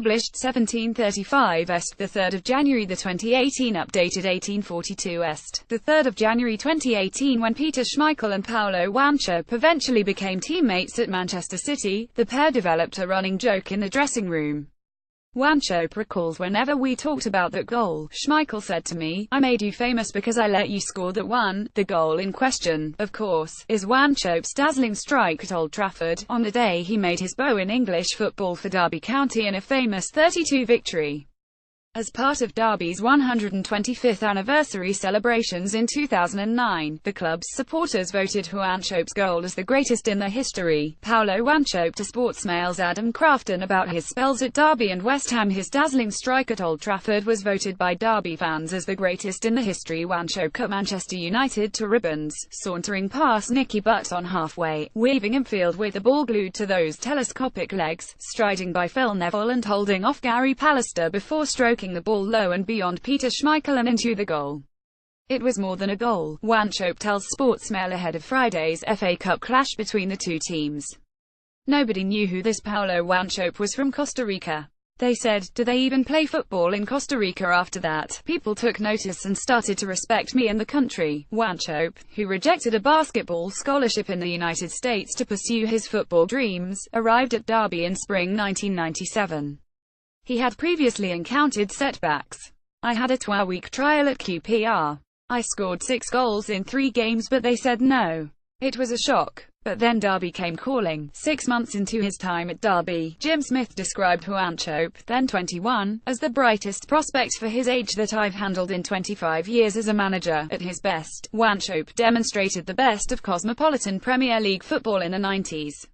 published 1735 est. 3 January 2018 updated 1842 est. 3 January 2018 when Peter Schmeichel and Paulo Wanchope eventually became teammates at Manchester City, the pair developed a running joke in the dressing room. Wanchope recalls, "Whenever we talked about that goal, Schmeichel said to me, 'I made you famous because I let you score that one.'" The goal in question, of course, is Wanchope's dazzling strike at Old Trafford, on the day he made his bow in English football for Derby County in a famous 3-2 victory. As part of Derby's 125th anniversary celebrations in 2009, the club's supporters voted Wanchope's goal as the greatest in their history. Paulo Wanchope to Sportsmail's Adam Crafton about his spells at Derby and West Ham. His dazzling strike at Old Trafford was voted by Derby fans as the greatest in the history. Wanchope cut Manchester United to ribbons, sauntering past Nicky Butt on halfway, weaving infield with the ball glued to those telescopic legs, striding by Phil Neville and holding off Gary Pallister before stroking the ball low and beyond Peter Schmeichel and into the goal. It was more than a goal, Wanchope tells Sportsmail ahead of Friday's FA Cup clash between the two teams. "Nobody knew who this Paulo Wanchope was from Costa Rica. They said, 'Do they even play football in Costa Rica?' After that, people took notice and started to respect me and the country." Wanchope, who rejected a basketball scholarship in the United States to pursue his football dreams, arrived at Derby in spring 1997. He had previously encountered setbacks. "I had a 12-week trial at QPR. I scored 6 goals in 3 games but they said no. It was a shock. But then Derby came calling." 6 months into his time at Derby, Jim Smith described Wanchope, then 21, as the brightest prospect for his age that I've handled in 25 years as a manager. At his best, Wanchope demonstrated the best of cosmopolitan Premier League football in the 90s.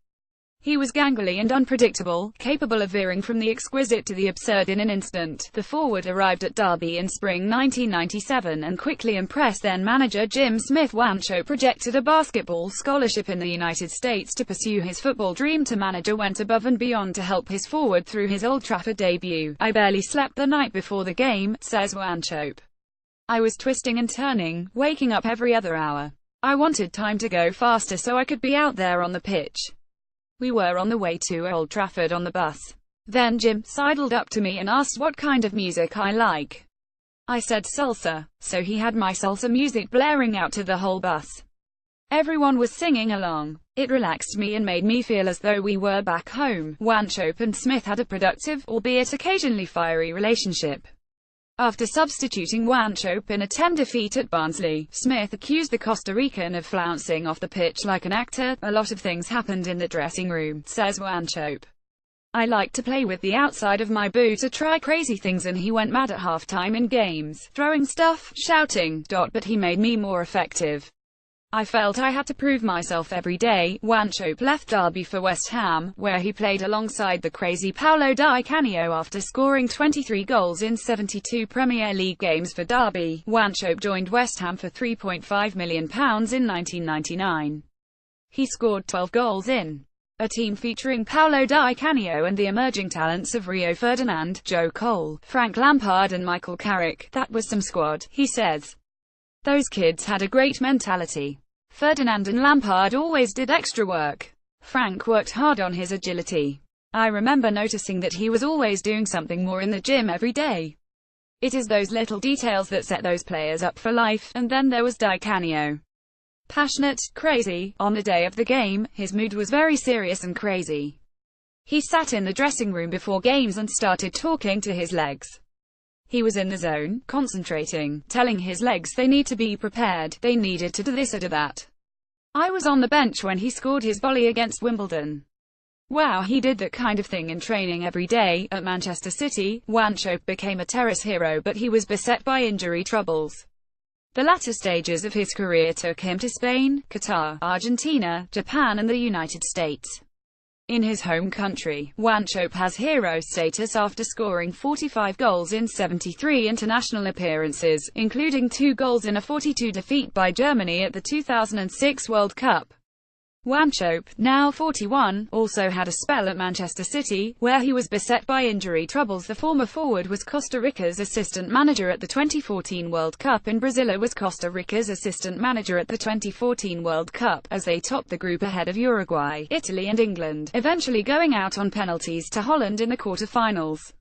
He was gangly and unpredictable, capable of veering from the exquisite to the absurd in an instant. The forward arrived at Derby in spring 1997 and quickly impressed then-manager Jim Smith. Wanchope rejected a basketball scholarship in the United States to pursue his football dream. The manager went above and beyond to help his forward through his Old Trafford debut. "I barely slept the night before the game," says Wanchope. "I was twisting and turning, waking up every other hour. I wanted time to go faster so I could be out there on the pitch. We were on the way to Old Trafford on the bus. Then Jim sidled up to me and asked what kind of music I like. I said salsa, so he had my salsa music blaring out to the whole bus. Everyone was singing along. It relaxed me and made me feel as though we were back home." Wanchope and Smith had a productive, albeit occasionally fiery relationship. After substituting Wanchope in a 10 defeat at Barnsley, Smith accused the Costa Rican of flouncing off the pitch like an actor. "A lot of things happened in the dressing room," says Wanchope. "I like to play with the outside of my boot to try crazy things and he went mad at halftime in games, throwing stuff, shouting, but he made me more effective. I felt I had to prove myself every day." Wanchope left Derby for West Ham, where he played alongside the crazy Paolo di Canio after scoring 23 goals in 72 Premier League games for Derby. Wanchope joined West Ham for £3.5 million in 1999. He scored 12 goals in a team featuring Paolo di Canio and the emerging talents of Rio Ferdinand, Joe Cole, Frank Lampard and Michael Carrick. "That was some squad," he says. "Those kids had a great mentality. Ferdinand and Lampard always did extra work. Frank worked hard on his agility. I remember noticing that he was always doing something more in the gym every day. It is those little details that set those players up for life." And then there was Di Canio. Passionate, crazy. On the day of the game, his mood was very serious and crazy. He sat in the dressing room before games and started talking to his legs. He was in the zone, concentrating, telling his legs they need to be prepared, they needed to do this or do that. I was on the bench when he scored his volley against Wimbledon. Wow, he did that kind of thing in training every day." At Manchester City, Wanchope became a terrace hero but he was beset by injury troubles. The latter stages of his career took him to Spain, Qatar, Argentina, Japan and the United States. In his home country, Wanchope has hero status after scoring 45 goals in 73 international appearances, including 2 goals in a 4-2 defeat by Germany at the 2006 World Cup. Wanchope, now 41, also had a spell at Manchester City, where he was beset by injury troubles. The former forward was Costa Rica's assistant manager at the 2014 World Cup in Brazil. Was Costa Rica's assistant manager at the 2014 World Cup, as they topped the group ahead of Uruguay, Italy and England, eventually going out on penalties to Holland in the quarter-finals.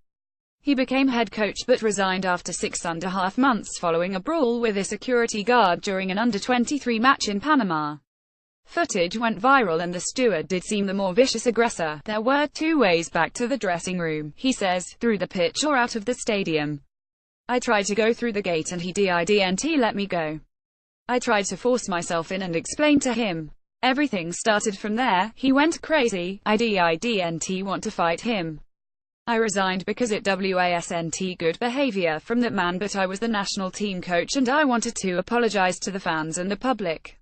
He became head coach but resigned after 6.5 months following a brawl with a security guard during an under-23 match in Panama. Footage went viral and the steward did seem the more vicious aggressor. "There were two ways back to the dressing room," he says, "through the pitch or out of the stadium. I tried to go through the gate and he didn't let me go. I tried to force myself in and explain to him. Everything started from there. He went crazy. I didn't want to fight him. I resigned because it wasn't good behavior from that man, but I was the national team coach and I wanted to apologize to the fans and the public."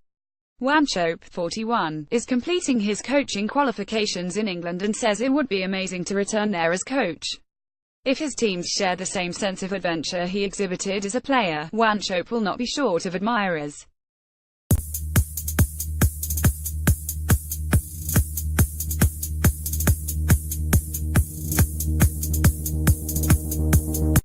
Wanchope, 41, is completing his coaching qualifications in England and says it would be amazing to return there as coach. If his teams share the same sense of adventure he exhibited as a player, Wanchope will not be short of admirers.